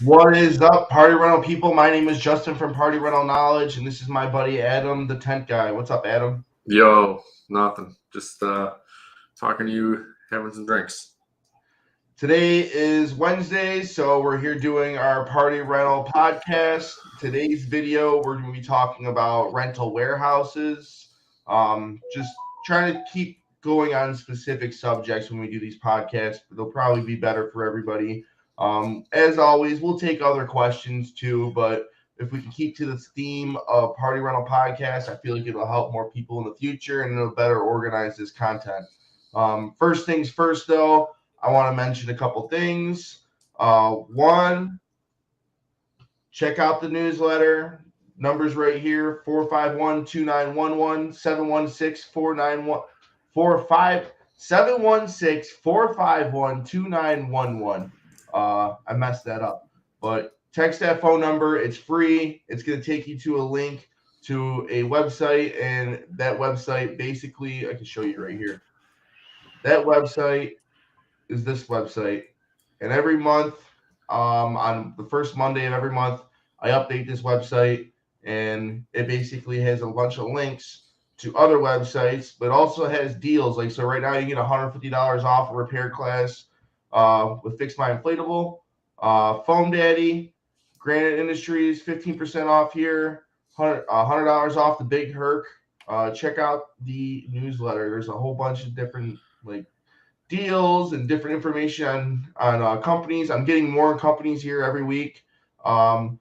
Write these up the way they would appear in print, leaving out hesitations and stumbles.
What is up, Party Rental people? My name is Justin from Party Rental Knowledge, and this is my buddy Adam, the tent guy. What's up, Adam? Yo, nothing. Just talking to you, having some drinks. Today is Wednesday, so we're here doing our Party Rental podcast. Today's video, we're going to be talking about rental warehouses. Just trying to keep going on specific subjects when we do these podcasts. They'll probably be better for everybody. As always, we'll take other questions too, but if we can keep to this theme of Party Rental podcast, I feel like it'll help more people in the future and it'll better organize this content. First things first, though, I want to mention a couple things. One, check out the newsletter. Numbers right here 451 2911 716 491 716 451 2911. I messed that up. But text that phone number. It's free. It's going to take you to a link to a website. And that website, basically, I can show you right here. That website is this website. And every month, on the first Monday of every month, I update this website. And it basically has a bunch of links to other websites, but also has deals. Like, so right now you get $150 off a repair class with Fix My Inflatable, Foam Daddy, Granite Industries, 15% off here, $100 off the Big Herc. Check out the newsletter. There's a whole bunch of different like deals and different information on companies. I'm getting more companies here every week. Trying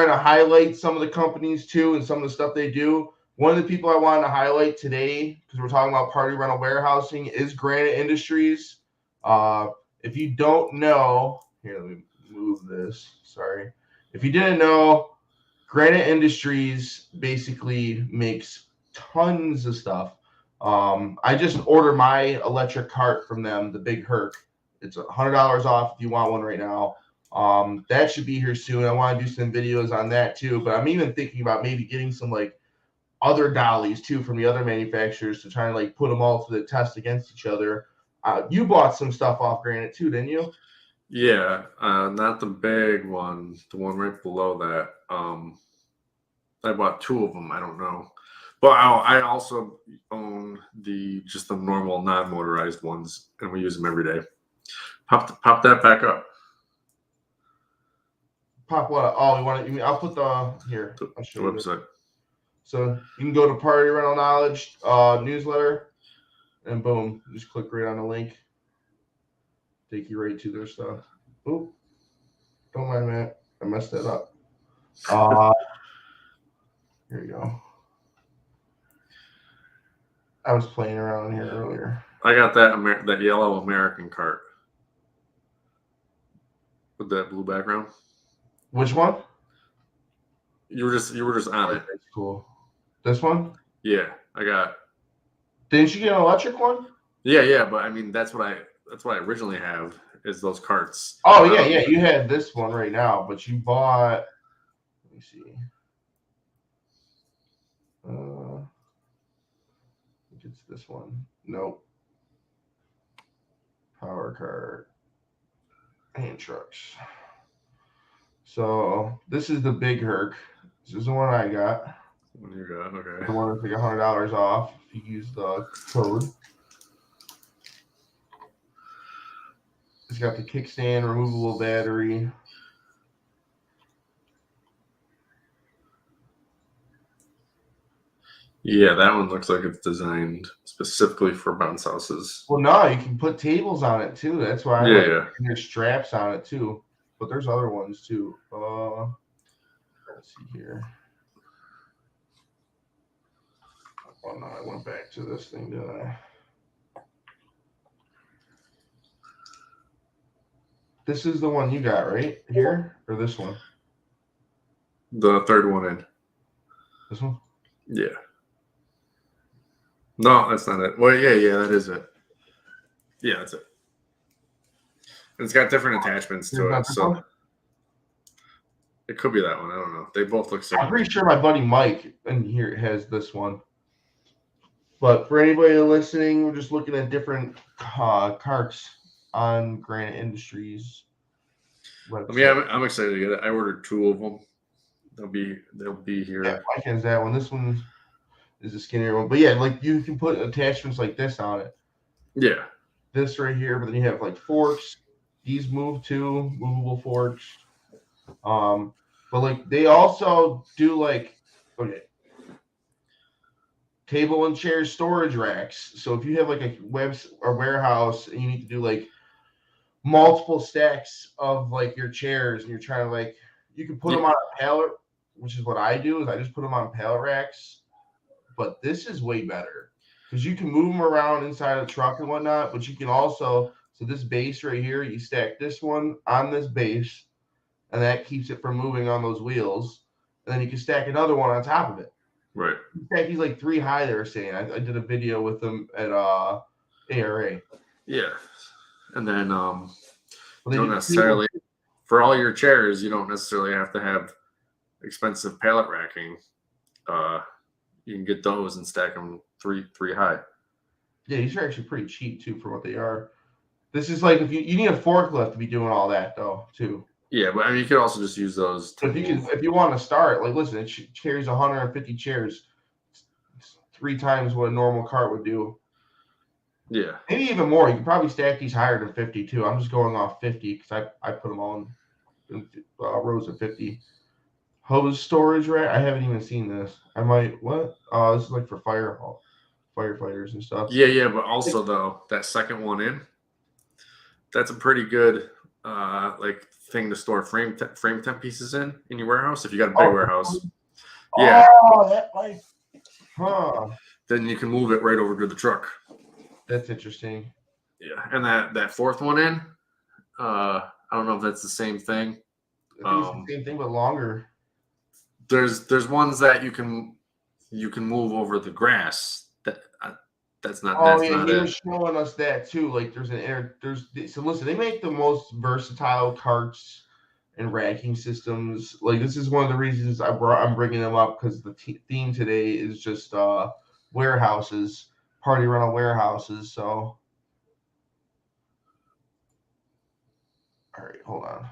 to highlight some of the companies too and some of the stuff they do. One of the people I wanted to highlight today, because we're talking about party rental warehousing, is Granite Industries. If you don't know, here, let me move this. Sorry. If you didn't know, Granite Industries basically makes tons of stuff. I just ordered my electric cart from them, the Big Herc. It's $100 off if you want one right now. That should be here soon. I want to do some videos on that too, but I'm even thinking about maybe getting some like other dollies too from the other manufacturers to try and like put them all to the test against each other. You bought some stuff off Granite too, didn't you? Yeah, not the big one, the one right below that. I bought two of them. I don't know, but I also own just the normal non-motorized ones, and we use them every day. Pop that back up. Pop what? Oh, you want to? I'll put the here. I'll show The you. website. So you can go to Party Rental Knowledge newsletter, and boom, just click right on the link. Take you right to their stuff. Oop, don't mind that. I messed that up. Here you go. I was playing around here earlier. I got that yellow American cart with that blue background. Which one? You were just on it. That's cool. This one? Yeah, I got. Didn't you get an electric one? Yeah, but I mean that's what I originally have is those carts. Oh yeah. You had this one right now, but you bought. Let me see. I think it's this one. Nope. Power cart. Hand trucks. So this is the Big Herc. This is the one I got. What do you got? Okay. The one that's like $100 off if you use the code. It's got the kickstand, removable battery. Yeah, that one looks like it's designed specifically for bounce houses. Well, no, you can put tables on it too. That's why. Yeah. And there's straps on it too. But there's other ones too. Let's see here. Oh no, I went back to this thing, didn't I? This is the one you got, right? Here? Or this one? The third one in. This one? Yeah. No, that's not it. Well, yeah, that is it. Yeah, that's it. It's got different attachments to it, so one? It could be that one. I don't know. They both look similar. I'm pretty sure my buddy Mike in here has this one. But for anybody listening, we're just looking at different carts on Granite Industries. I mean, I'm excited to get it. I ordered 2 of them. They'll be here. Yeah, my can's that one. This one is a skinnier one, but yeah, like you can put attachments like this on it. Yeah. This right here, but then you have like forks. These move too, movable forks. But like they also do like table and chair storage racks. So if you have like a warehouse and you need to do like multiple stacks of like your chairs and you're trying to like you can put them on a pallet, which is what I do, is I just put them on pallet racks. But this is way better because you can move them around inside a truck and whatnot, but you can also, so this base right here, you stack this one on this base and that keeps it from moving on those wheels. And then you can stack another one on top of it. Right. In fact, he's like 3 high, they were saying. I did a video with them at ARA. Yeah. And then Well, you don't necessarily, for all your chairs, you don't necessarily have to have expensive pallet racking. You can get those and stack them three high. Yeah, these are actually pretty cheap too for what they are. This is like if you need a forklift to be doing all that though too. Yeah, but I mean you could also just use those. If you want to start, like listen, it carries 150 chairs, it's 3 times what a normal cart would do. Yeah, maybe even more. You can probably stack these higher than 50 too. I'm just going off 50 because I put them all in rows of 50. Hose storage rack. I haven't even seen this. I might what? This is like for firefighters and stuff. Yeah, but also though that second one in, that's a pretty good like thing to store frame temp pieces in your warehouse if you got a big warehouse. Yeah. Oh, that might. Huh. Then you can move it right over to the truck. That's interesting. Yeah, and that fourth one in, I don't know if that's the same thing. I think it's the same thing but longer. There's ones that you can move over the grass. That's not. Oh that's yeah, not he it. was showing us that too. Like there's so listen, they make the most versatile carts and racking systems. Like this is one of the reasons I'm bringing them up because the theme today is just warehouses, party rental warehouses. So, all right, hold on.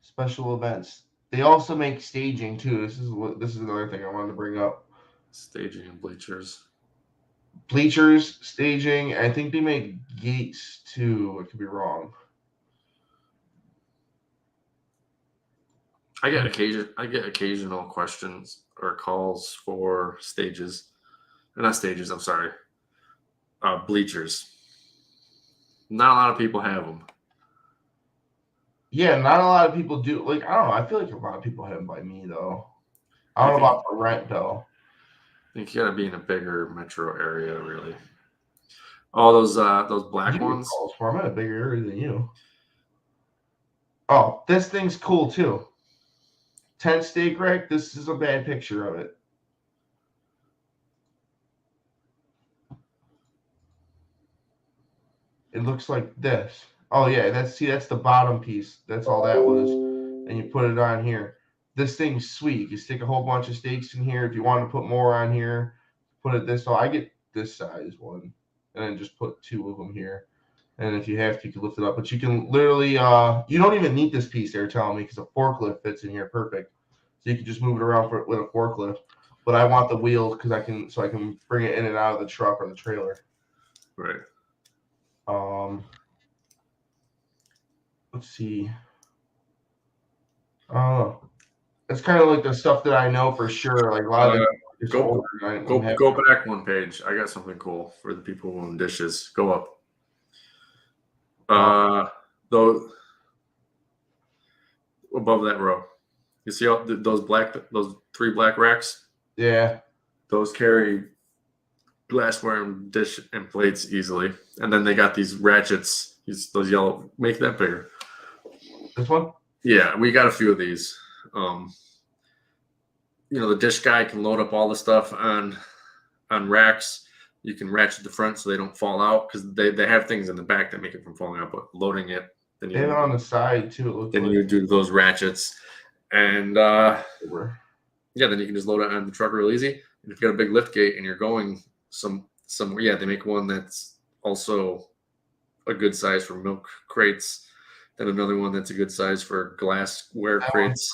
Special events. They also make staging too. This is another thing I wanted to bring up. Staging and bleachers. Bleachers, staging. I think they make gates too. I could be wrong. I get occasional questions or calls for stages. Not stages, I'm sorry. Bleachers. Not a lot of people have them. Yeah, not a lot of people do. Like, I don't know. I feel like a lot of people have them by me, though. I don't know about for rent, though. I think you got to be in a bigger metro area, really. Oh, those black ones. I'm in a bigger area than you. Oh, this thing's cool, too. Tent stake rack. This is a bad picture of it. It looks like this. Oh yeah, that's the bottom piece. That's all that was. And you put it on here. This thing's sweet. You stick a whole bunch of stakes in here. If you want to put more on here, put it this. So I get this size one, and then just put 2 of them here. And if you have to, you can lift it up. But you can literally, you don't even need this piece. They're telling me because a forklift fits in here perfect. So you can just move it around with a forklift. But I want the wheels because I can bring it in and out of the truck or the trailer. Right. Let's see. It's kind of like the stuff that I know for sure. Like a lot of go back one page. I got something cool for the people who own dishes. Go up. Though above that row, you see those 3 black racks? Yeah. Those carry glassware and dish and plates easily, and then they got these ratchets. Those yellow. Make that bigger. This one? Yeah, we got a few of these. The dish guy can load up all the stuff on racks. You can ratchet the front so they don't fall out because they have things in the back that make it from falling out. But loading it, then you have it on the side too. Then you do those ratchets, and then you can just load it on the truck real easy. And if you got a big lift gate and you're going somewhere, they make one that's also a good size for milk crates. Then another one that's a good size for glassware crates.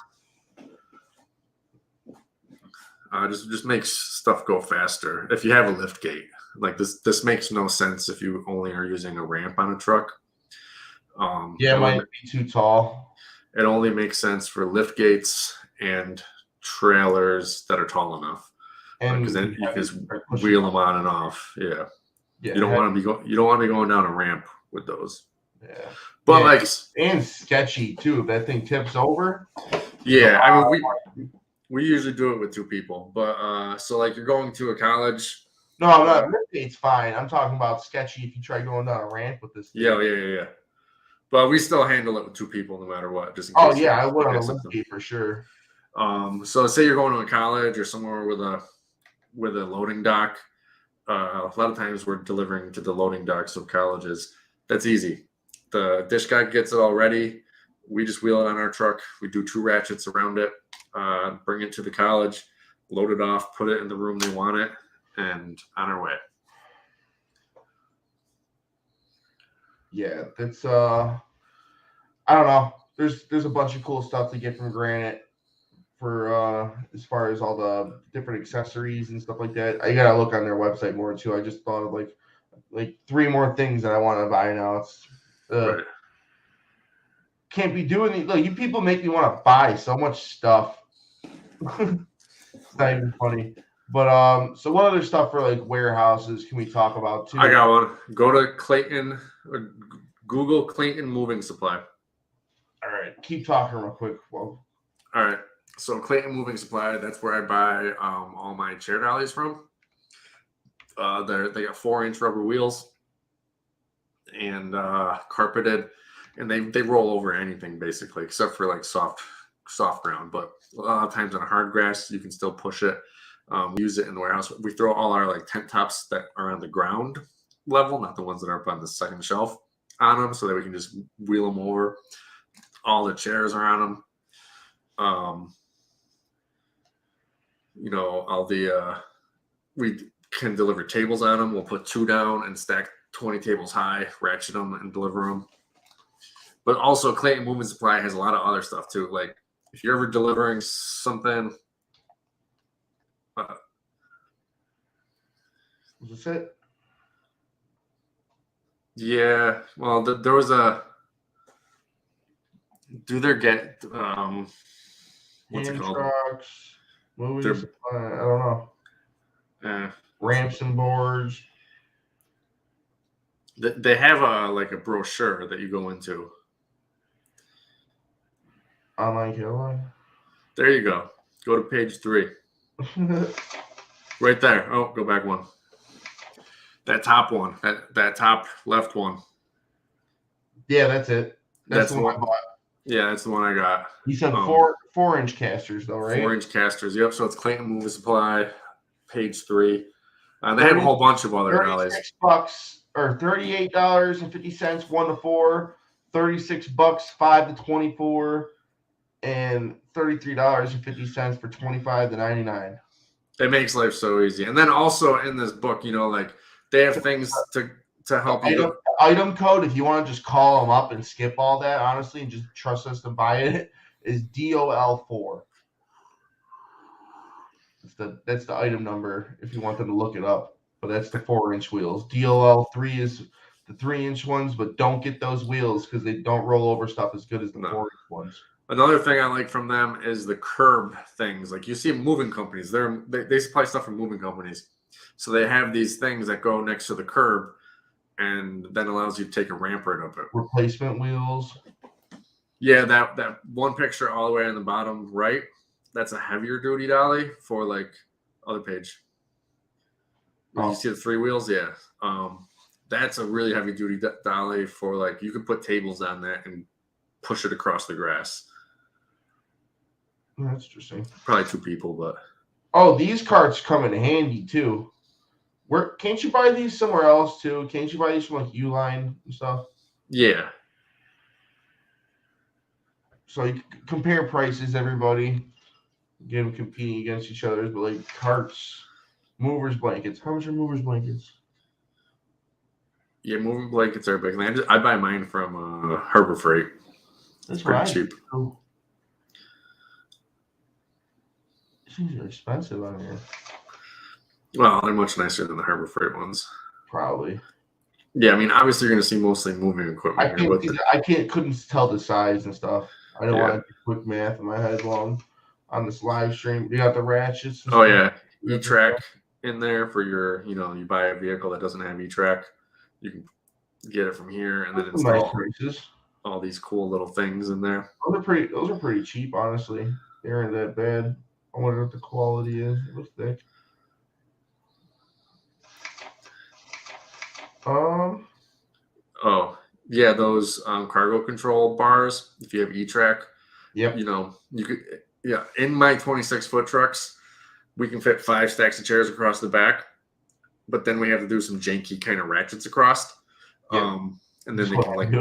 Just makes stuff go faster. If you have a lift gate, like this makes no sense if you only are using a ramp on a truck. It might be too tall. It only makes sense for lift gates and trailers that are tall enough, because then you can just wheel them on and off. Yeah. You don't want to be going down a ramp with those. Yeah. But and sketchy too. If that thing tips over. Yeah, I mean we usually do it with 2 people, but so like you're going to a college. No, I'm not. Lift gate's fine. I'm talking about sketchy if you try going down a ramp with this thing. Yeah. But we still handle it with 2 people no matter what. Just in case. I would on a lift gate for sure. So say you're going to a college or somewhere with a loading dock. A lot of times we're delivering to the loading docks of colleges. That's easy. The dish guy gets it all ready. We just wheel it on our truck. We do 2 ratchets around it, bring it to the college, load it off, put it in the room they want it, and on our way. Yeah, that's I don't know. There's a bunch of cool stuff to get from Granite for as far as all the different accessories and stuff like that. I gotta look on their website more too. I just thought of like 3 more things that I want to buy now. It's Right. Can't be doing these. Look, you people make me want to buy so much stuff. It's not even funny. But so what other stuff for like warehouses can we talk about too? I got one. Go to Clayton or Google Clayton Moving Supply. All right, keep talking real quick. Well, all right. So Clayton Moving Supply, that's where I buy all my chair dollies from. They got 4-inch rubber wheels and carpeted, and they roll over anything basically, except for like soft ground. But a lot of times on hard grass, you can still push it. We use it in the warehouse. We throw all our like tent tops that are on the ground level, not the ones that are up on the second shelf, on them, so that we can just wheel them over. All the chairs are on them. All the we can deliver tables on them. We'll put 2 down and stack 20 tables high, ratchet them and deliver them. But also Clayton Moving Supply has a lot of other stuff too. Like if you're ever delivering something. Was this it? Yeah. Well, there was a. Do there get what's it called? Trucks, moving supply. I don't know. Ramps and boards. They have a brochure that you go into. Online catalog. There you go. Go to page 3. Right there. Oh, go back one. That top one. That top left one. Yeah, that's it. That's the one I bought. Yeah, that's the one I got. You said 4-inch casters though, right? 4-inch casters. Yep. So it's Clayton Moving Supply, page 3. They have a whole bunch of other dollies. $36 or $38.50 1 to 4, $36 5 to 24, and $33.50 for 25 to 99. It makes life so easy. And then also in this book, like they have things to help you. Item code, if you want to just call them up and skip all that, honestly, and just trust us to buy it, is DOL4. That's the item number if you want them to look it up. But that's the 4-inch wheels. DOL3 is the 3-inch ones, but don't get those wheels because they don't roll over stuff as good as the 4-inch ones. Another thing I like from them is the curb things. Like you see moving companies, they supply stuff from moving companies. So they have these things that go next to the curb and then allows you to take a ramp right up it. Replacement wheels. Yeah, that one picture all the way on the bottom right, that's a heavier duty dolly for like other page. You see the 3 wheels? Yeah. That's a really heavy duty dolly for like you can put tables on that and push it across the grass. That's interesting. Probably 2 people, but these carts come in handy too. Can't you buy these somewhere else too? Can't you buy these from like Uline and stuff? Yeah. So you compare prices, everybody. Again, competing against each other, but like carts, movers blankets. How much are movers blankets? Yeah, moving blankets are big. I buy mine from Harbor Freight. That's Pretty right. cheap. These things are expensive on here. Well, they're much nicer than the Harbor Freight ones. Probably. Yeah, I mean, obviously you're going to see mostly moving equipment here, but couldn't tell the size and stuff. I don't Yeah. want to do quick math in my head long on this live stream. You got the ratchets. And oh stuff. yeah, E-Track in there for your, you buy a vehicle that doesn't have E-Track, you can get it from here and then Those are install nice prices. all these cool little things in there. Those are pretty cheap, honestly. They aren't that bad. I wonder what the quality is. It looks thick. Oh yeah, those cargo control bars. If you have E-Track, Yep. you could. Yeah, in my 26-foot trucks, we can fit 5 stacks of chairs across the back, but then we have to do some janky kind of ratchets across. Yep. And then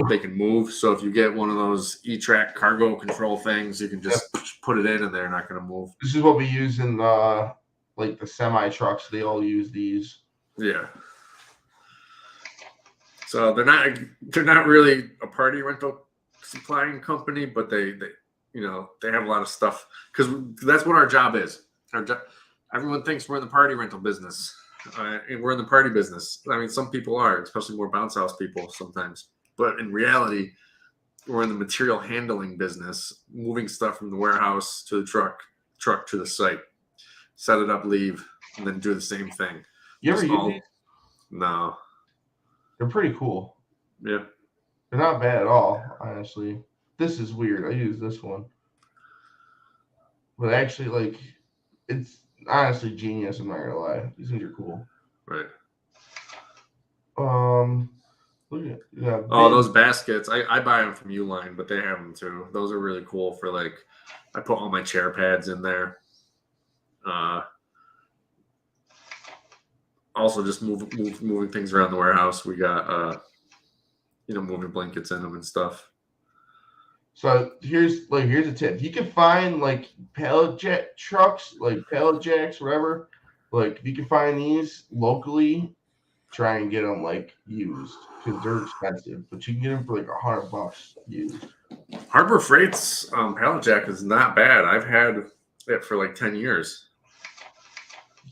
they can move. So if you get one of those E-Track cargo control things, you can just put it in and they're not going to move. This is what we use in the semi trucks. They all use these. Yeah. So they're not really a party rental supplying company, but they have a lot of stuff because that's what our job is. Everyone thinks we're in the party rental business. And we're in the party business. I mean, some people are, especially more bounce house people sometimes. But in reality, we're in the material handling business, moving stuff from the warehouse to the truck to the site, set it up, leave, and then do the same thing. You ever use these? No. They're pretty cool. Yeah. They're not bad at all, honestly. This is weird. I use this one. But actually, it's honestly genius. I'm not gonna lie. These things are cool. Right. Look at those baskets. I buy them from Uline, but they have them too. Those are really cool for I put all my chair pads in there. Also just moving things around the warehouse. We got moving blankets in them and stuff. So here's a tip. You can find pallet jack trucks, pallet jacks, whatever. If you can find these locally, try and get them used because they're expensive, but you can get them for $100 used. Harbor Freight's pallet jack is not bad. I've had it for 10 years,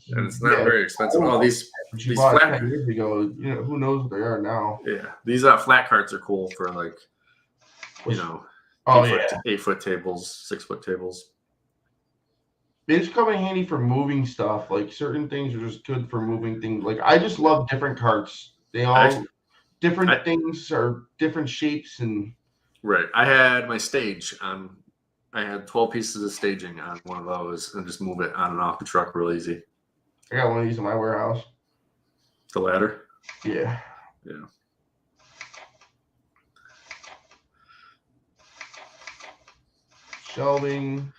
and it's not very expensive. These flat 10 years ago, who knows what they are now. Yeah, these flat carts are cool for 8-foot tables, 6-foot tables. They just come in handy for moving stuff. Certain things are just good for moving things. I just love different carts. They all different things are different shapes and. Right. I had my stage on. I had 12 pieces of staging on one of those, and just move it on and off the truck real easy. I got one of these in my warehouse. The ladder. Yeah. Yeah. Shelving.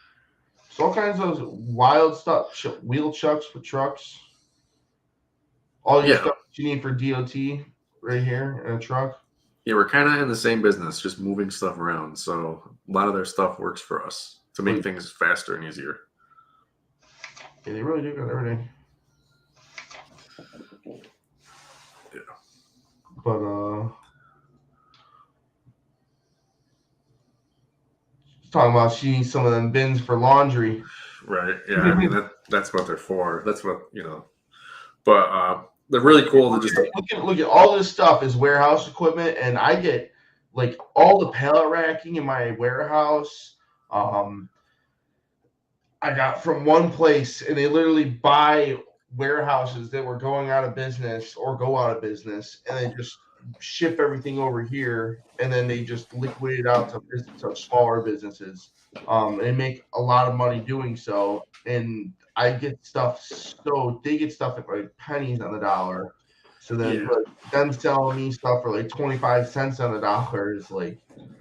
So all kinds of wild stuff. Wheel chucks for trucks. All your stuff you need for DOT right here in a truck. Yeah, we're kind of in the same business, just moving stuff around. So a lot of their stuff works for us to make things faster and easier. Yeah, they really do got everything. Yeah. But talking about she needs some of them bins for laundry. Right. Yeah. I mean that's what they're for. That's what But they're really cool. Look at all this stuff is warehouse equipment, and I get all the pallet racking in my warehouse. I got from one place, and they literally buy warehouses that were going out of business or go out of business, and they just ship everything over here, and then they just liquidate out to smaller businesses, and make a lot of money doing so. And I get stuff, so they get stuff at pennies on the dollar. So then them selling me stuff for 25 cents on the dollar is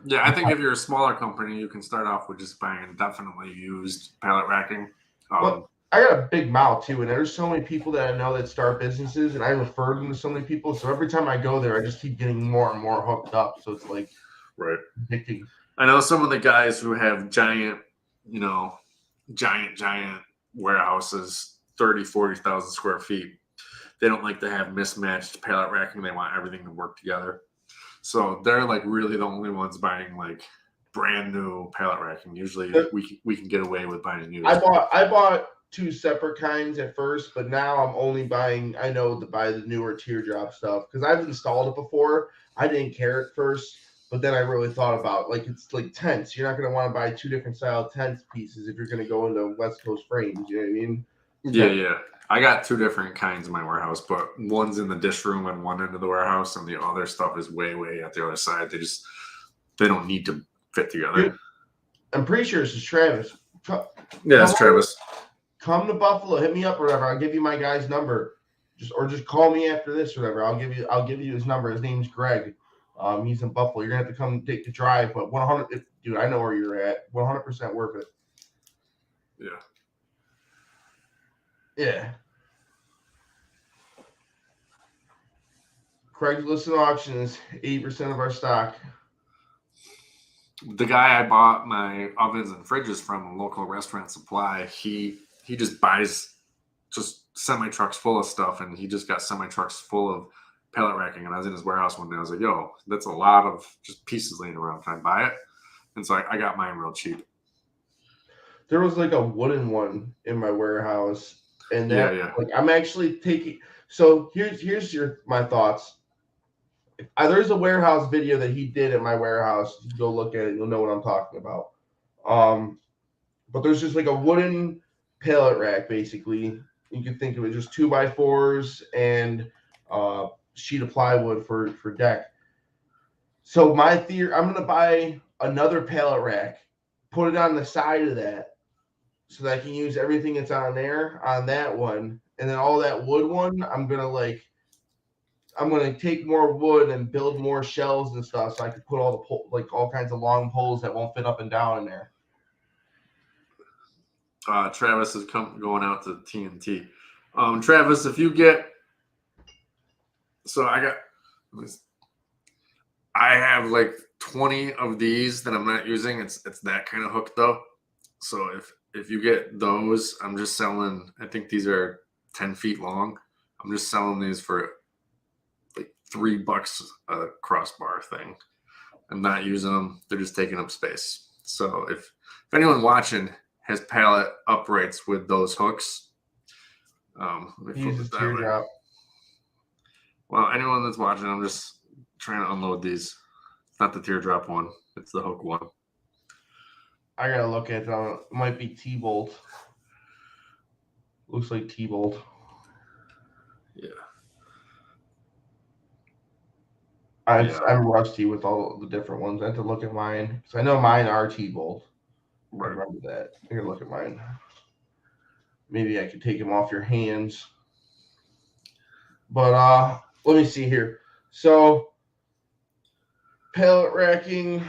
yeah. I think if you're a smaller company, you can start off with just buying definitely used pallet racking. I got a big mouth too, and there's so many people that I know that start businesses, and I refer them to so many people. So every time I go there, I just keep getting more and more hooked up. So it's right. addicting. I know some of the guys who have giant warehouses, 30, 40,000 square feet. They don't like to have mismatched pallet racking. They want everything to work together. So they're really the only ones buying brand new pallet racking. Usually we can get away with buying used. I bought 2 separate kinds at first, but now I'm only buying. I know to buy the newer teardrop stuff because I've installed it before. I didn't care at first, but then I really thought about it's like tents. You're not going to want to buy 2 different style tent pieces if you're going to go into West Coast frames. You know what I mean? Yeah. I got 2 different kinds in my warehouse, but one's in the dish room on one end of the warehouse, and the other stuff is way at the other side. They don't need to fit together. Dude, I'm pretty sure this is Travis. Yeah, it's Travis. Come to Buffalo, hit me up or whatever. I'll give you my guy's number. Just call me after this or whatever. I'll give you his number. His name's Greg. He's in Buffalo. You're gonna have to come take the drive, but 100. Dude, I know where you're at. 100% worth it. Yeah. Yeah. Craigslist auctions, 80% of our stock. The guy I bought my ovens and fridges from, a local restaurant supply, he just buys just semi trucks full of stuff, and he just got semi trucks full of pallet racking. And I was in his warehouse one day. I was like, "Yo, that's a lot of just pieces laying around. Can I buy it?" And so I got mine real cheap. There was like a wooden one in my warehouse, and that like I'm actually taking. So here's my thoughts. There's a warehouse video that he did at my warehouse. You go look at it, you'll know what I'm talking about. But there's just like a wooden pallet rack, basically. You can think of it just 2x4s and sheet of plywood for deck. So my theory, I'm gonna buy another pallet rack, put it on the side of that, so that I can use everything that's on there on that one, and then all that wood one, I'm gonna take more wood and build more shelves and stuff, so I could put all kinds of long poles that won't fit up and down in there. Travis is going out to TNT. Travis, if you get, I have like 20 of these that I'm not using. It's that kind of hook though. So if you get those, I'm just selling. I think these are 10 feet long. I'm just selling these for like $3 a crossbar thing. I'm not using them. They're just taking up space. So if anyone watching has pallet uprights with those hooks, Use a teardrop. Well, anyone that's watching, I'm just trying to unload these. It's not the teardrop one. It's the hook one. I gotta look at them. It might be T-bolt. Looks like T-bolt. Yeah. I'm rusty with all the different ones. I have to look at mine. So I know mine are T-bolt. Right. I remember that. I gotta look at mine. Maybe I could take them off your hands. But let me see here. So pallet racking.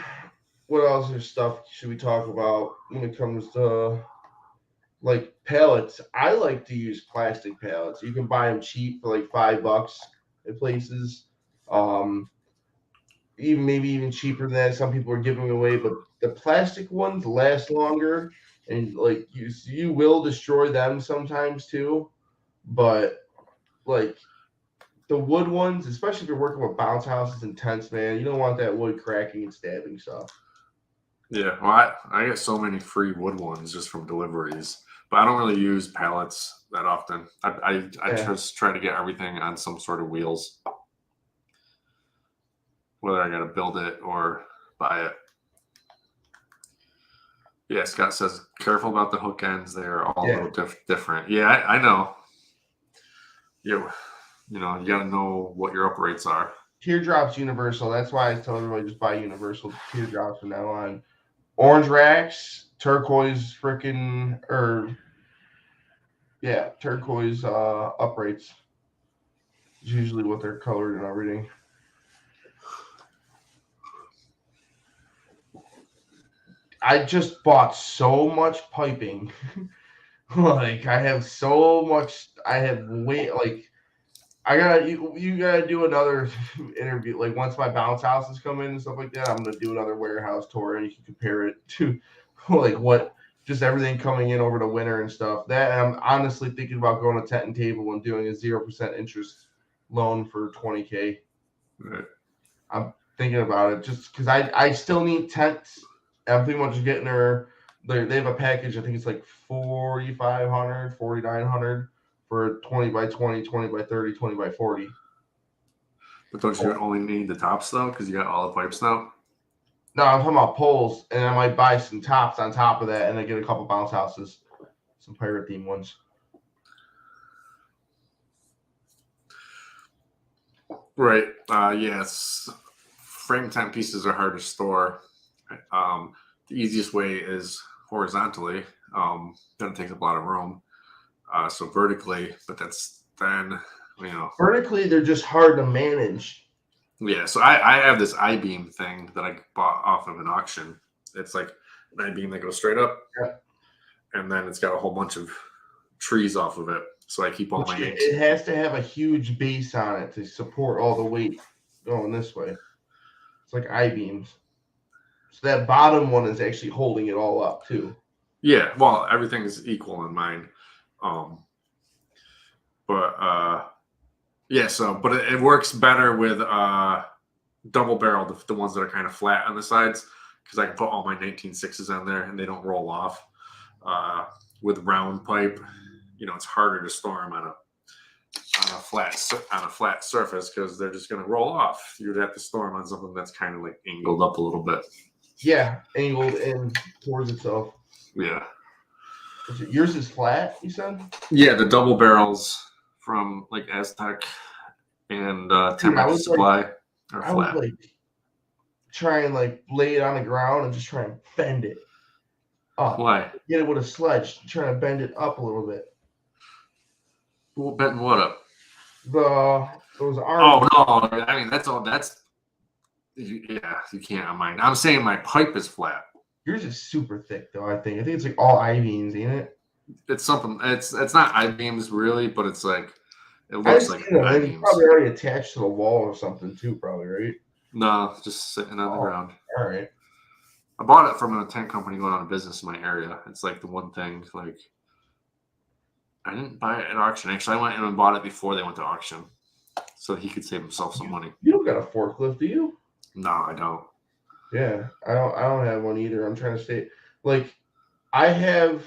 What else is stuff should we talk about when it comes to like pallets? I like to use plastic pallets. You can buy them cheap for like $5 at places. Even cheaper than that. Some people are giving away, but the plastic ones last longer, and like you will destroy them sometimes too. But like the wood ones, especially if you're working with bounce houses and tents, man, you don't want that wood cracking and stabbing stuff. Yeah, well, I get so many free wood ones just from deliveries, but I don't really use pallets that often. I just try to get everything on some sort of wheels, whether I got to build it or buy it. Yeah, Scott says, careful about the hook ends. They're all a little different. Yeah, I know. You got to know what your uprights are. Teardrops universal. That's why I tell everybody just buy universal teardrops from now on. Orange racks, turquoise turquoise uprights. Is usually what they're colored and everything. I just bought so much piping. Like I have so much. You gotta do another interview. Like once my bounce houses come in and stuff like that, I'm gonna do another warehouse tour and you can compare it to like what just everything coming in over the winter and stuff. That I'm honestly thinking about going to Tent and Table and doing a 0% interest loan for $20K. Right. I'm thinking about it just because I still need tents I'm thinking about just getting her. They have a package. I think it's like 4,500, 4,900 for 20 by 20, 20 by 30, 20 by 40. But don't you only need the tops though? Because you got all the pipes now. No, I'm talking about poles, and I might buy some tops on top of that, and then get a couple bounce houses, some pirate themed ones. Right. Yes. Frame tent pieces are hard to store. The easiest way is horizontally. Then it takes up a lot of room. So vertically, but that's then, vertically, they're just hard to manage. Yeah, so I have this I-beam thing that I bought off of an auction. It's like an I-beam that goes straight up, and then it's got a whole bunch of trees off of it. So I keep all my eggs. It has to have a huge base on it to support all the weight going this way. It's like I-beams. So that bottom one is actually holding it all up too. Yeah, well, everything is equal in mine. Yeah, but it works better with double barrel, the ones that are kind of flat on the sides, because I can put all my 19.6s on there and they don't roll off. With round pipe, it's harder to store them on a flat surface because they're just going to roll off. You'd have to store them on something that's kind of like angled up a little bit. Yeah, angled in towards itself. Yeah. Yours is flat, you said? Yeah, the double barrels from like Aztec and 10 Supply are flat. I would like try and like lay it on the ground and just try and bend it up. Why? Get it with a sledge, trying to bend it up a little bit. Well, bending what up? Those arms. Oh no! I mean you can't on mine. I'm saying my pipe is flat. Yours is super thick though. I think it's like all I-beams, ain't it? It's something. It's not I-beams really, but it's like it looks like I-beams. It's probably already attached to the wall or something too, probably, right? No, just sitting on the ground. All right. I bought it from a tent company going out of business in my area. It's like the one thing. Like I didn't buy it at auction. Actually, I went in and bought it before they went to auction, so he could save himself some money. You don't got a forklift, do you? No, I don't. Yeah, I don't have one either. I'm trying to stay like I'm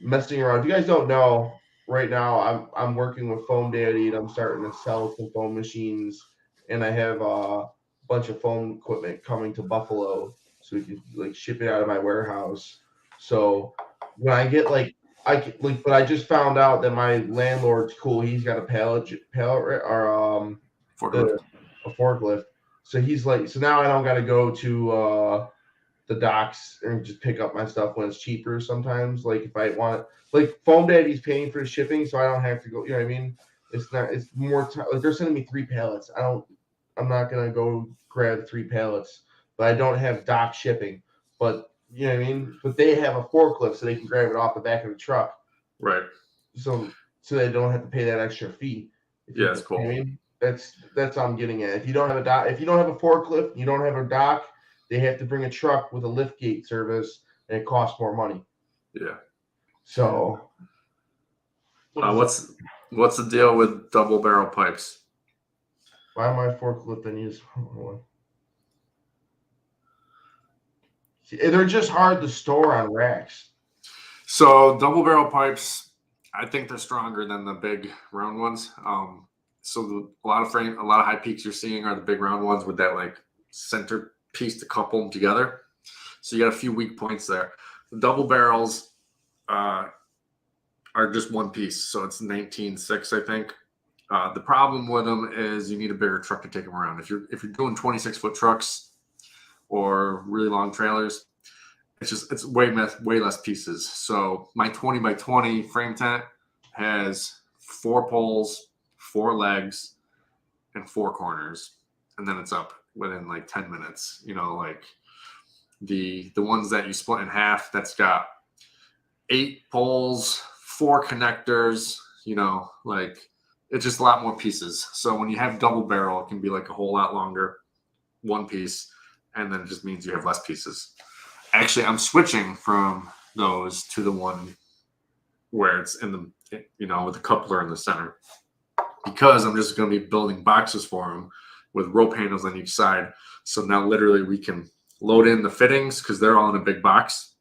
messing around. If you guys don't know, right now I'm working with Foam Daddy and I'm starting to sell some foam machines, and I have a bunch of foam equipment coming to Buffalo so we can like ship it out of my warehouse. So when I get but I just found out that my landlord's cool. He's got a pallet or a forklift. So he's like, so now I don't got to go to the docks and just pick up my stuff when it's cheaper sometimes. Like if I want, like Foam Daddy's paying for the shipping, so I don't have to go. You know what I mean? It's more time. Like they're sending me 3 pallets. I'm not gonna go grab 3 pallets, but I don't have dock shipping. But you know what I mean? But they have a forklift, so they can grab it off the back of the truck. Right. So they don't have to pay that extra fee. Yeah, it's cool. You know what I mean? That's what I'm getting at. If you don't have a forklift, you don't have a dock, they have to bring a truck with a lift gate service, and it costs more money. Yeah. So what's the deal with double barrel pipes? Why am I forklifting these? They're just hard to store on racks. So double barrel pipes, I think they're stronger than the big round ones. So a lot of high peaks you're seeing are the big round ones with that like center piece to couple them together. So you got a few weak points there. The double barrels are just one piece, so it's 19.6, I think. The problem with them is you need a bigger truck to take them around. If you're doing 26-foot trucks or really long trailers, it's way less pieces. So my 20 by 20 frame tent has 4 poles, 4 legs, and 4 corners, and then it's up within like 10 minutes. Like the ones that you split in half, that's got 8 poles, 4 connectors. Like it's just a lot more pieces. So when you have double barrel, it can be like a whole lot longer, one piece, and then it just means you have less pieces. Actually, I'm switching from those to the one where it's in the, with the coupler in the center, because I'm just going to be building boxes for them with rope handles on each side. So now literally we can load in the fittings because they're all in a big box.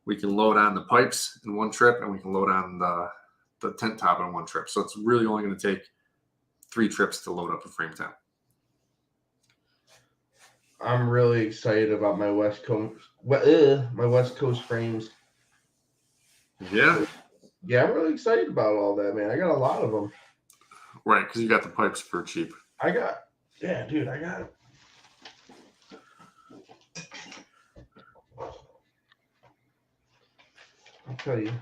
We can load on the pipes in one trip, and we can load on the tent top in one trip. So it's really only going to take 3 trips to load up a frame tent. I'm really excited about my West Coast frames. Yeah. Yeah, I'm really excited about all that, man. I got a lot of them. Right, because you got the pipes for cheap. Dude, I got. I'll tell you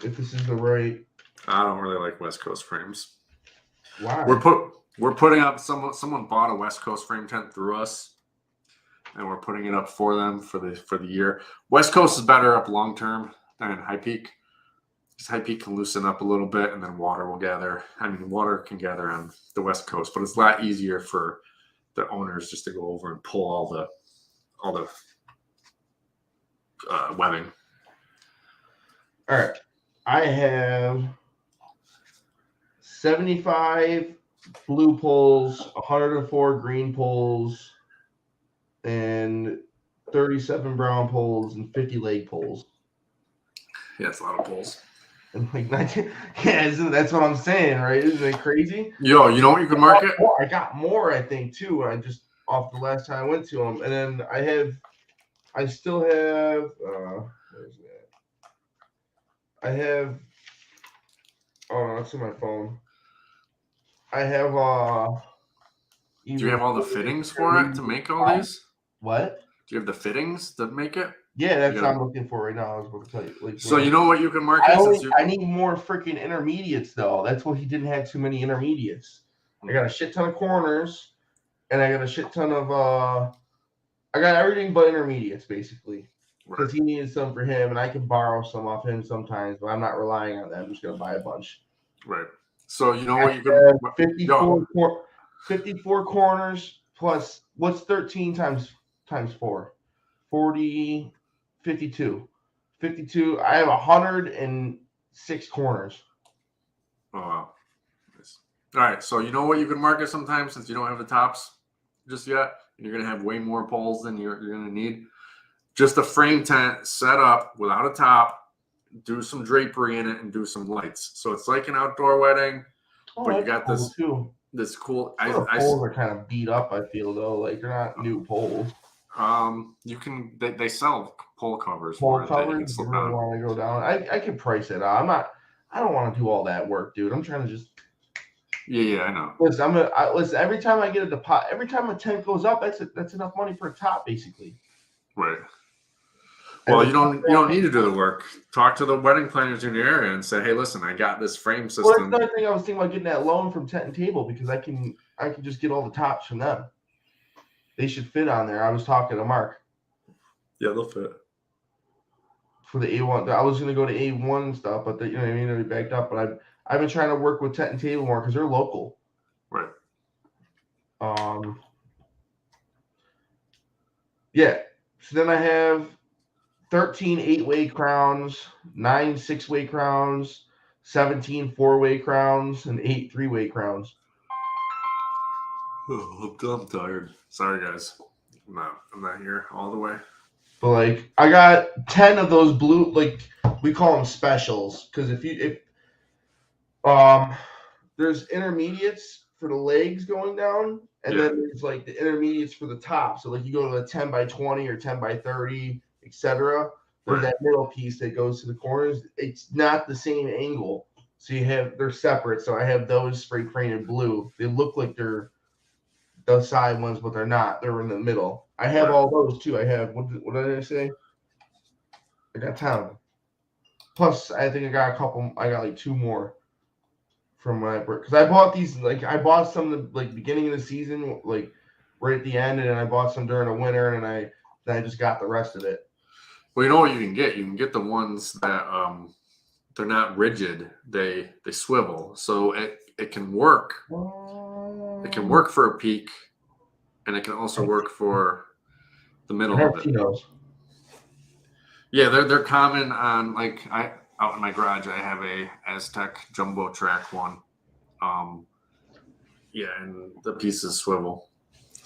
if this is the right. I don't really like West Coast frames. Why? We're putting up someone bought a West Coast frame tent through us, and we're putting it up for them for the year. West Coast is better up long term than High Peak. Because High Peak can loosen up a little bit, and then water will gather. I mean, water can gather on the West Coast, but it's a lot easier for the owners just to go over and pull all the webbing. All right, I have 75 blue poles, 104 green poles, and 37 brown poles, and 50 leg poles. Yeah, it's a lot of poles. And like 19, yeah, that's what I'm saying, right? Isn't it crazy? Yo, you know what you can market? I got more, I think, too. I just off the last time I went to them, and then I still have. Where's that? I have. Oh no, it's in my phone. I have. Do you have all the fittings for it to make all these? What? Do you have the fittings to make it? Yeah, that's what I'm looking for right now. I was about to tell you. Like, so you know what you can market? I need more freaking intermediates, though. That's what he didn't have too many intermediates. I got a shit ton of corners, and I got a shit ton of. I got everything but intermediates, basically, because he needed some for him, and I can borrow some off him sometimes, but I'm not relying on that. I'm just gonna buy a bunch. Right. So you know what you can 54 corners plus what's 13 times 4? 40, 52. 52. I have 106 corners. Oh wow. Nice. All right. So you know what you can market sometimes since you don't have the tops just yet, and you're gonna have way more poles than you're gonna need. Just a frame tent set up without a top, do some drapery in it, and do some lights. So it's like an outdoor wedding, but you got this cool. This cool. Poles are kind of beat up. I feel though, like they're not new poles. You can they sell pole covers. Pole covers. You really want to go down? I can price it out. I don't want to do all that work, dude. I'm trying to just. Yeah, I know. Listen, listen. Every time I get a deposit, every time a tent goes up, that's enough money for a top, basically. Right. Well, you don't need to do the work. Talk to the wedding planners in your area and say, "Hey, listen, I got this frame system." Well, that's another thing I was thinking about getting that loan from Tent and Table because I can just get all the tops from them. They should fit on there. I was talking to Mark. Yeah, they'll fit. For the A1, I was going to go to A1 and stuff, but you know what I mean. They backed up, but I've been trying to work with Tent and Table more because they're local. Right. Yeah. So then I have 13 8-way crowns, 9 6-way crowns, 17 4-way crowns, and 8 3-way crowns. Oh, I'm tired. Sorry, guys. I'm not here all the way. But like, I got 10 of those blue, like we call them specials, because if there's intermediates for the legs going down, and then there's like the intermediates for the top. So like you go to a 10 by 20 or 10 by 30, etc. There's that middle piece that goes to the corners. It's not the same angle, so they're separate. So I have those spray painted blue. They look like they're the side ones, but they're not. They're in the middle. I have all those too. I have what did I say? I got 10. Plus, I think I got a couple. I got like 2 more from when because I bought these. Like I bought some the like beginning of the season, like right at the end, and then I bought some during the winter, and I just got the rest of it. Well, you know what you can get? You can get the ones that they're not rigid. They swivel, so it can work. It can work for a peak, and it can also work for the middle of it. Yeah, they're common on out in my garage. I have a Aztec Jumbo Track one. And the pieces swivel.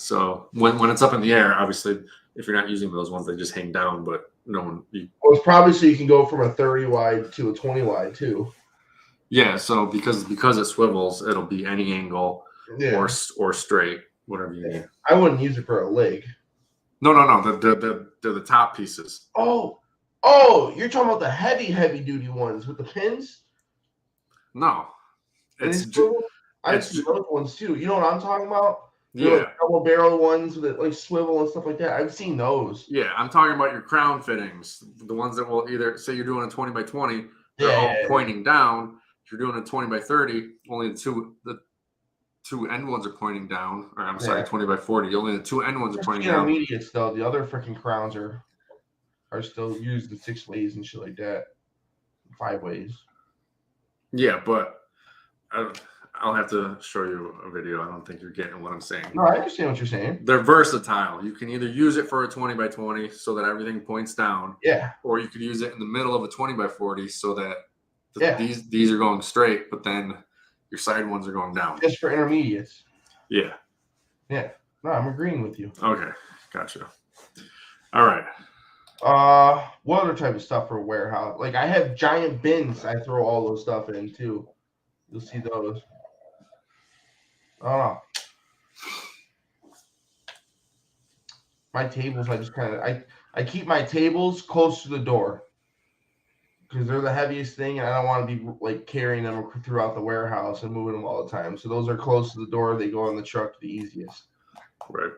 So when it's up in the air, obviously, if you're not using those ones, they just hang down. But no one. Well, it's probably so you can go from a 30 wide to a 20 wide too. Yeah. So because it swivels, it'll be any angle or straight, whatever you need. I wouldn't use it for a leg. No. They're the top pieces. Oh, you're talking about the heavy duty ones with the pins? No, I've seen those ones too. You know what I'm talking about? Yeah, like double barrel ones with like swivel and stuff like that. I've seen those. Yeah, I'm talking about your crown fittings, the ones that will either say you're doing a 20 by 20, they're all pointing down. If you're doing a 20 by 30, only the two end ones are pointing down. Or I'm sorry, 20 by 40, only the two end ones are pointing down. Intermediates though, the other freaking crowns are still used in 6 ways and shit like that, 5 ways. Yeah, but I'll have to show you a video. I don't think you're getting what I'm saying. No, I understand what you're saying. They're versatile. You can either use it for a 20 by 20 so that everything points down. Yeah. Or you could use it in the middle of a 20 by 40 so that these are going straight, but then your side ones are going down. Just for intermediates. Yeah. Yeah. No, I'm agreeing with you. Okay. Gotcha. All right. What other type of stuff for a warehouse? Like I have giant bins I throw all those stuff in too. You'll see those. My tables, I just kind of I keep my tables close to the door because they're the heaviest thing, and I don't want to be like carrying them throughout the warehouse and moving them all the time. So those are close to the door. They go on the truck the easiest. Right.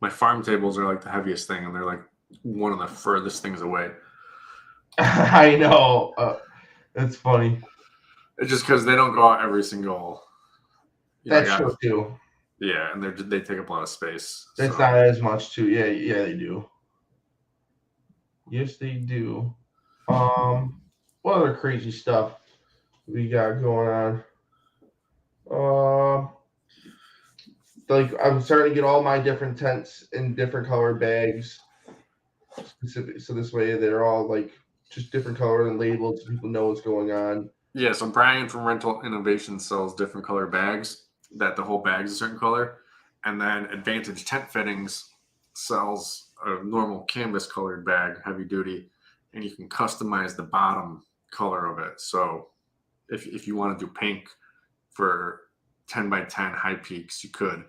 My farm tables are like the heaviest thing, and they're like one of the furthest things away. I know. It's funny. It's just because they don't go out every single. That's true too. Yeah, and they take up a lot of space. It's not as much too. Yeah, they do. Yes, they do. What other crazy stuff we got going on? Like I'm starting to get all my different tents in different color bags, specific. So this way they're all like just different color and labeled, so people know what's going on. Yeah, so Brian from Rental Innovations sells different color bags that the whole bag's a certain color. And then Advantage Tent Fittings sells a normal canvas colored bag, heavy duty, and you can customize the bottom color of it. So if you want to do pink for 10 by 10 high peaks, you could.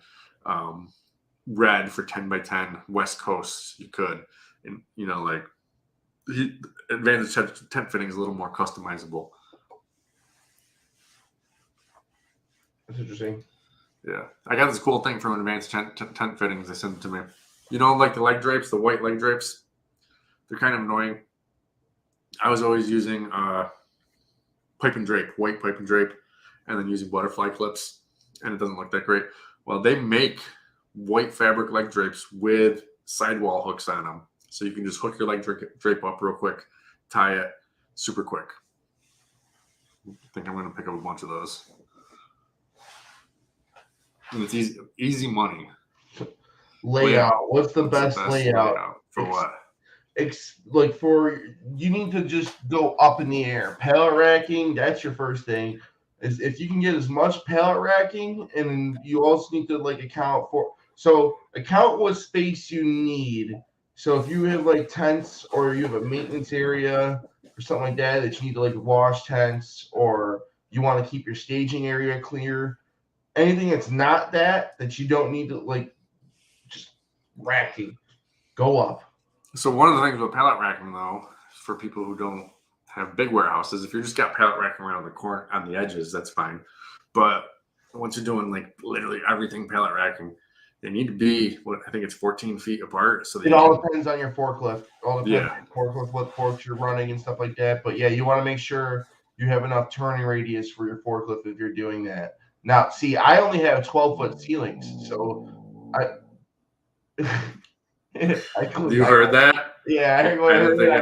Red for 10 by 10 West Coast, you could. And, Advantage Tent Fitting is a little more customizable. That's interesting. Yeah. I got this cool thing from Advanced Tent Fittings. They sent it to me. Like the leg drapes, the white leg drapes? They're kind of annoying. I was always using white pipe and drape, and then using butterfly clips, and it doesn't look that great. Well, they make white fabric leg drapes with sidewall hooks on them. So you can just hook your leg drape up real quick, tie it super quick. I think I'm going to pick up a bunch of those. And it's easy money. Layout. What's the best layout? For what? You need to just go up in the air. Pallet racking, that's your first thing. Is if you can get as much pallet racking, and you also need to account what space you need. So if you have tents, or you have a maintenance area or something like that you need to wash tents, or you want to keep your staging area clear, anything that's not that you don't need to just racking, go up. So one of the things with pallet racking, though, for people who don't have big warehouses, if you just got pallet racking around the corner on the edges, that's fine. But once you're doing literally everything pallet racking, they need to be I think it's 14 feet apart. So it all depends on your forklift. All depends on your forklift, what forks you're running and stuff like that. But yeah, you want to make sure you have enough turning radius for your forklift if you're doing that. Now, see, I only have 12-foot ceilings, so You heard that? Yeah, I didn't think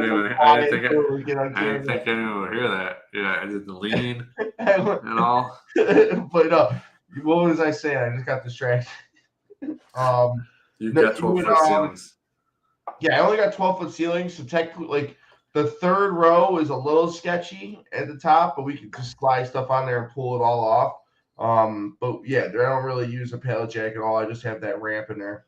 anyone would hear that. Yeah, I did the lean and all. But what was I saying? I just got distracted. You've got 12-foot ceilings. Yeah, I only got 12-foot ceilings, so technically, the third row is a little sketchy at the top, but we can just slide stuff on there and pull it all off. But yeah, I don't really use a pallet jack at all. I just have that ramp in there.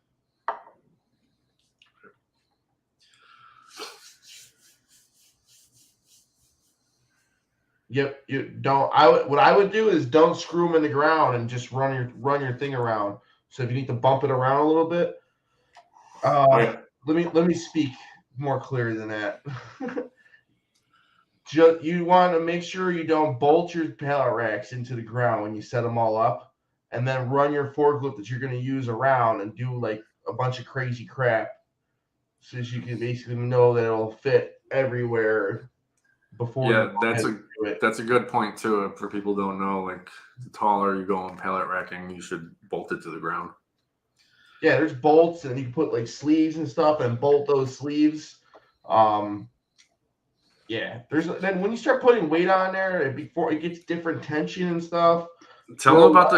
Yep, you don't. What I would do is don't screw them in the ground and just run your thing around. So if you need to bump it around a little bit, let me speak more clearly than that. You want to make sure you don't bolt your pallet racks into the ground when you set them all up, and then run your forklift that you're going to use around and do like a bunch of crazy crap, so that you can basically know that it'll fit everywhere before. Yeah, that's a good point too. For people who don't know, like the taller you go on pallet racking, you should bolt it to the ground. Yeah, there's bolts, and you can put like sleeves and stuff, and bolt those sleeves. Yeah, then when you start putting weight on there, before it gets different tension and stuff. Tell them about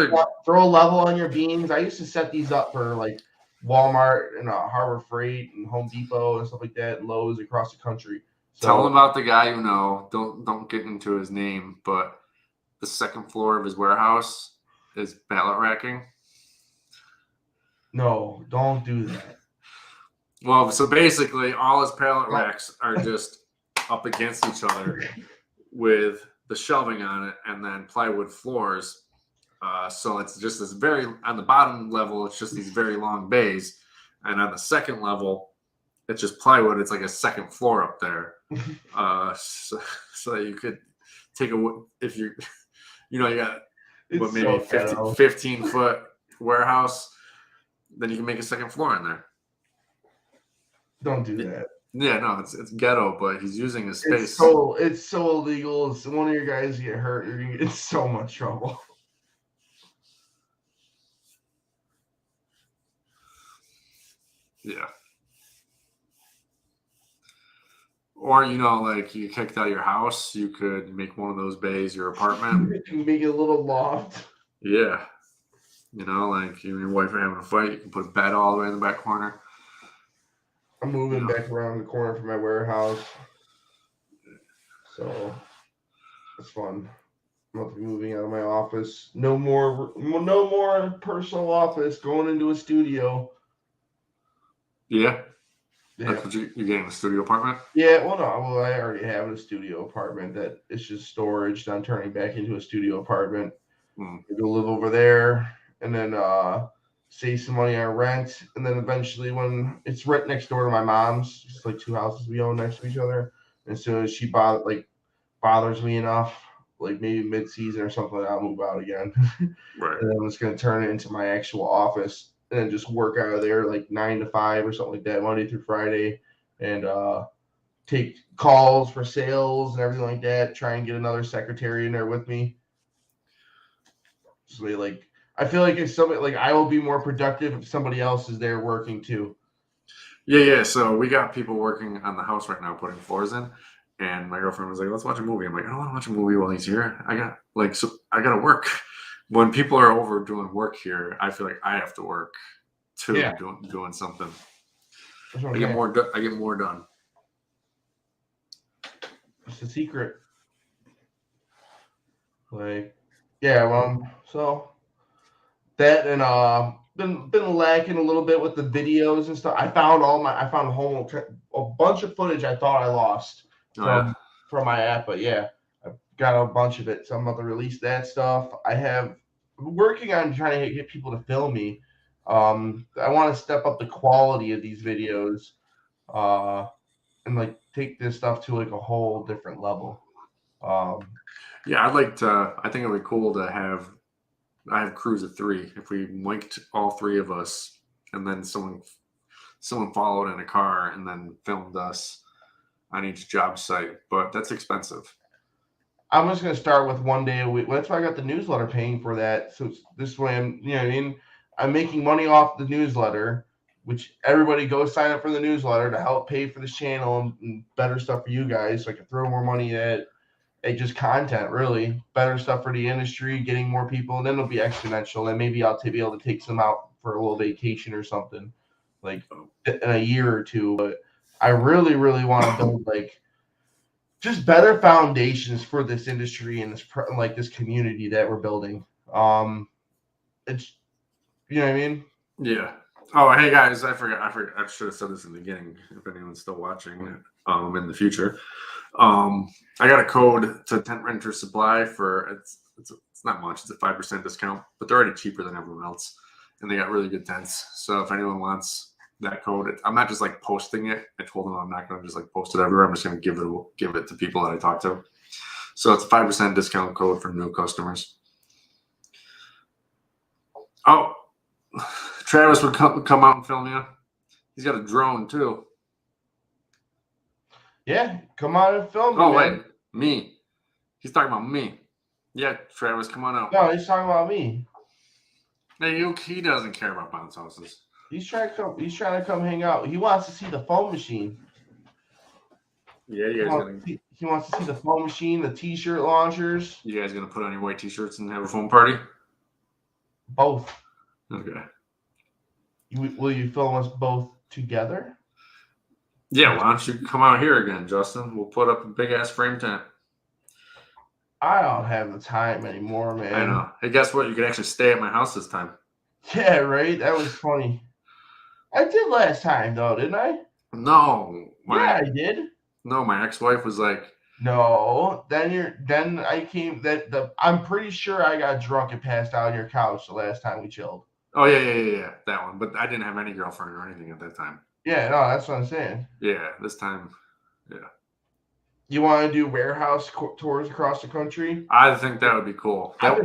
throw a level on your beams. I used to set these up for like Walmart and Harbor Freight and Home Depot and stuff like that, and Lowe's across the country. So, tell them about the guy you know. Don't get into his name, but the second floor of his warehouse is pallet racking. No, don't do that. Well, so basically, all his pallet racks are just up against each other with the shelving on it, and then plywood floors. So it's just this on the bottom level, it's just these very long bays, and on the second level, it's just plywood. It's like a second floor up there. So that you could take if you got maybe 15-foot warehouse, then you can make a second floor in there. Don't do that. Yeah, no, it's ghetto, but he's using his space. It's so illegal. If one of your guys get hurt, you're gonna get in so much trouble. Yeah. Or like you kicked out of your house, you could make one of those bays your apartment. You can make it a little loft. Yeah. Like you and your wife are having a fight, you can put a bed all the way in the back corner. I'm moving back around the corner from my warehouse, so it's fun. I'm about to be moving out of my office. No more personal office. Going into a studio. Yeah. That's what you're getting, a studio apartment? Yeah. Well, no. Well, I already have a studio apartment that it's just storage. I'm turning back into a studio apartment. I go live over there, and then save some money on rent, and then eventually when it's right next door to my mom's, it's like two houses we own next to each other, and so she bothers me enough, like maybe mid-season or something, I'll move out again. Right. And then I'm just going to turn it into my actual office and then just work out of there like 9 to 5 or something like that, Monday through Friday, and take calls for sales and everything like that, try and get another secretary in there with me. So I feel like if somebody, I will be more productive if somebody else is there working too. Yeah. So we got people working on the house right now, putting floors in, and my girlfriend was like, "Let's watch a movie." I'm like, "I don't want to watch a movie while he's here. I got to work." When people are over doing work here, I feel like I have to work too, doing something. I get more done. It's the secret. So that, and been lacking a little bit with the videos and stuff. I found a bunch of footage I thought I lost from my app, but yeah, I've got a bunch of it. So I'm about to release that stuff. I'm working on trying to get people to film me. I want to step up the quality of these videos, and take this stuff to a whole different level. Yeah, I think it'd be cool to have. I have crews of 3. If we linked all 3 of us, and then someone followed in a car and then filmed us on each job site, but that's expensive. I'm just gonna start with 1 day a week. That's why I got the newsletter paying for that. So this way, I'm making money off the newsletter, which everybody go sign up for the newsletter to help pay for this channel and better stuff for you guys. So I can throw more money at just content, really better stuff for the industry, getting more people, and then it'll be exponential. And maybe I'll be able to take some out for a little vacation or something, in a year or 2. But I really, really want to build just better foundations for this industry and this community that we're building. It's, you know what I mean? Yeah. Oh, hey guys, I forgot. I should have said this in the beginning. If anyone's still watching, in the future, I got a code to Tent Renter Supply for it's not much. It's a 5% discount, but they're already cheaper than everyone else, and they got really good tents. So if anyone wants that code, I'm not just like posting it. I told them I'm not going to just like post it everywhere. I'm just going to give it to people that I talk to. So it's a 5% discount code for new customers. Oh, Travis would come out and film you. He's got a drone too. Yeah, come on and film me. Oh, man. wait, me. He's talking about me. Yeah, Travis, come on out. No, he's talking about me. Hey, he doesn't care about bounce houses. He's trying to come hang out. He wants to see the foam machine. Yeah, you guys he wants to see the foam machine, the t-shirt launchers. You guys gonna put on your white t-shirts and have a foam party? Both. Okay. Will you film us both together? Yeah, why don't you come out here again, Justin? We'll put up a big ass frame tent. I don't have the time anymore, man. I know. Hey, guess what? You could actually stay at my house this time. Yeah, right? That was funny. I did last time though, didn't I? No. Yeah, I did. No, my ex-wife was like, no. I'm pretty sure I got drunk and passed out on your couch the last time we chilled. Oh yeah, that one. But I didn't have any girlfriend or anything at that time. Yeah, no, that's what I'm saying. Yeah, this time, yeah. You want to do warehouse tours across the country? I think that would be cool. I've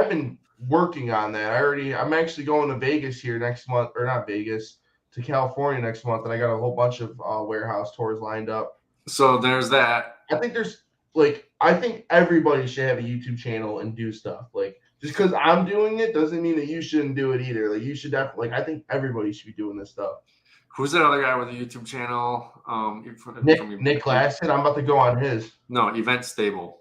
been working on that. I'm actually going to Vegas here next month, or not Vegas, to California next month, and I got a whole bunch of warehouse tours lined up. So there's that. I think everybody should have a YouTube channel and do stuff. Like, just because I'm doing it doesn't mean that you shouldn't do it either. Like, you should definitely. I think everybody should be doing this stuff. Who's that other guy with a YouTube channel? Nick Glassett. I'm about to go on his. No, Event Stable.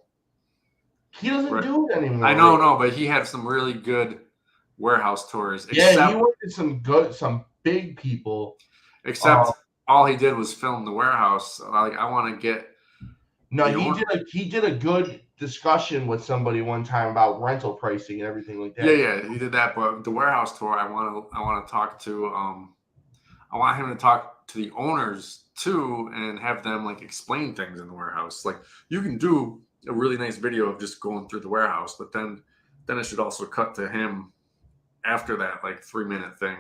He doesn't do it anymore. I know, but he had some really good warehouse tours. Yeah, he went to some big people. Except all he did was film the warehouse. Like, I want to get. No, he did a good discussion with somebody one time about rental pricing and everything like that. Yeah, he did that. But the warehouse tour, I want to talk to. I want him to talk to the owners too and have them like explain things in the warehouse. Like, you can do a really nice video of just going through the warehouse, but then it should also cut to him after that like 3-minute thing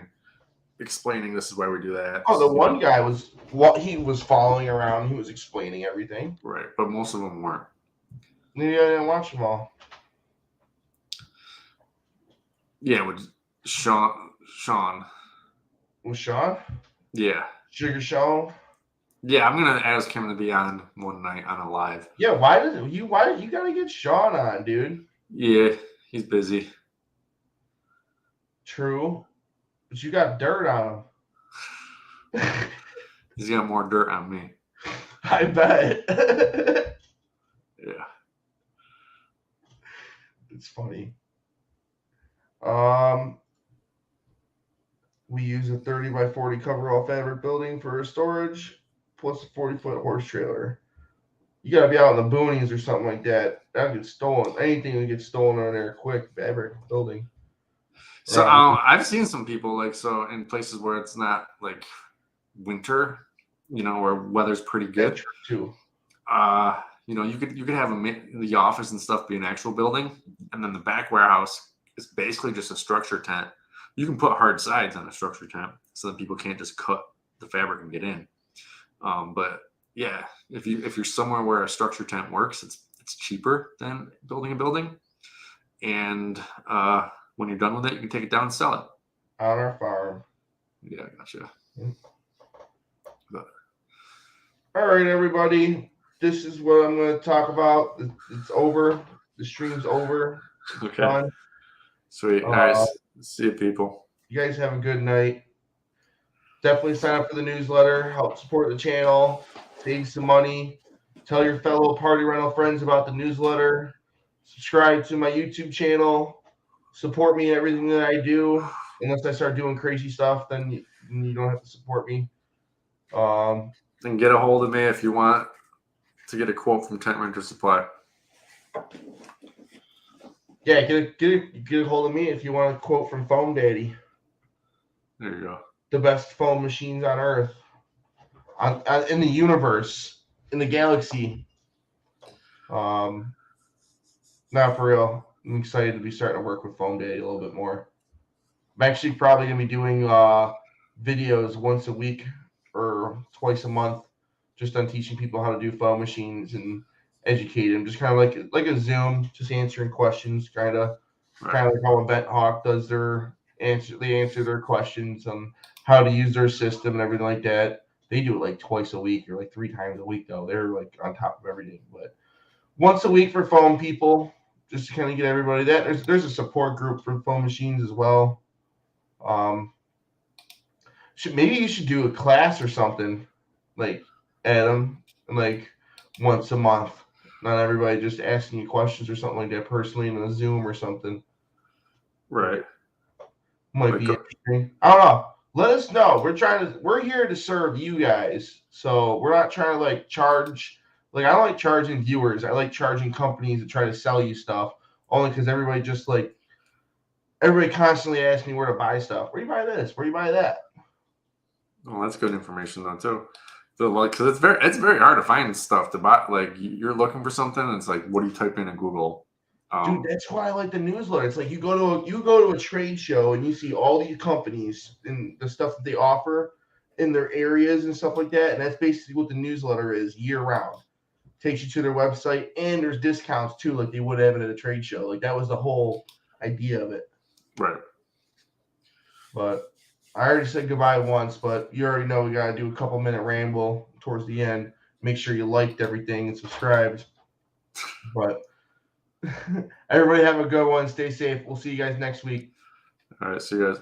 explaining this is why we do that. Oh, the one guy was he was following around. He was explaining everything. Right, but most of them weren't. Maybe I didn't watch them all. Yeah, with Sean. With Sean? Yeah. Sugar Sean? Yeah, I'm gonna ask him to be on one night on a live. Yeah, why did you gotta get Sean on, dude? Yeah, he's busy. True. But you got dirt on him. He's got more dirt on me. I bet. Yeah. It's funny. We use a 30 by 40 coverall fabric building for storage, plus a 40-foot horse trailer. You gotta be out in the boonies or something like that. That gets stolen. Anything that gets stolen on there quick. Fabric building. So I've seen some people in places where it's not like winter, where weather's pretty good. Too. You could have the office and stuff be an actual building, and then the back warehouse is basically just a structure tent. You can put hard sides on a structure tent so that people can't just cut the fabric and get in. But yeah, if you're somewhere where a structure tent works, it's cheaper than building a building. And when you're done with it, you can take it down and sell it. On our farm. Yeah, gotcha. All right, everybody. This is what I'm going to talk about. It's over. The stream's over. Okay. Done. Sweet. All right. See you, people. You guys have a good night. Definitely sign up for the newsletter. Help support the channel. Save some money. Tell your fellow Party Rental friends about the newsletter. Subscribe to my YouTube channel. Support me in everything that I do. Unless I start doing crazy stuff, then you don't have to support me. And get a hold of me if you want to get a quote from Tent Renter Supply. Yeah, get a hold of me if you want a quote from Foam Daddy. There you go. The best foam machines on Earth, in the universe, in the galaxy. Not for real. I'm excited to be starting to work with Foam Daddy a little bit more. I'm actually probably gonna be doing videos once a week or twice a month, just on teaching people how to do foam machines and educate them. Just kind of like a Zoom, just answering questions, kind of Right. like how Event Hawk does they answer their questions on how to use their system and everything like that. They do it like twice a week or like 3 times a week though. They're like on top of everything. But once a week for foam people, just to kind of get everybody that. There's a support group for foam machines as well. Maybe you should do a class or something, like Adam, like once a month. Not everybody just asking you questions or something like that personally in a Zoom or something. Right. Might be interesting. I don't know. Let us know. We're here to serve you guys. So we're not trying to like charge. Like I don't like charging viewers. I like charging companies that try to sell you stuff. Only because everybody constantly asks me where to buy stuff. Where do you buy this? Where do you buy that? Well, that's good information though too. So like, because it's very hard to find stuff to buy. Like you're looking for something, and it's like, what do you type in Google? Dude, that's why I like the newsletter. It's like you go to a trade show and you see all these companies and the stuff that they offer in their areas and stuff like that. And that's basically what the newsletter is year round. Takes you to their website and there's discounts too, like they would have it at a trade show. Like that was the whole idea of it. Right. But I already said goodbye once, but you already know we gotta do a couple-minute ramble towards the end. Make sure you liked everything and subscribed. But everybody have a good one. Stay safe. We'll see you guys next week. All right. See you guys.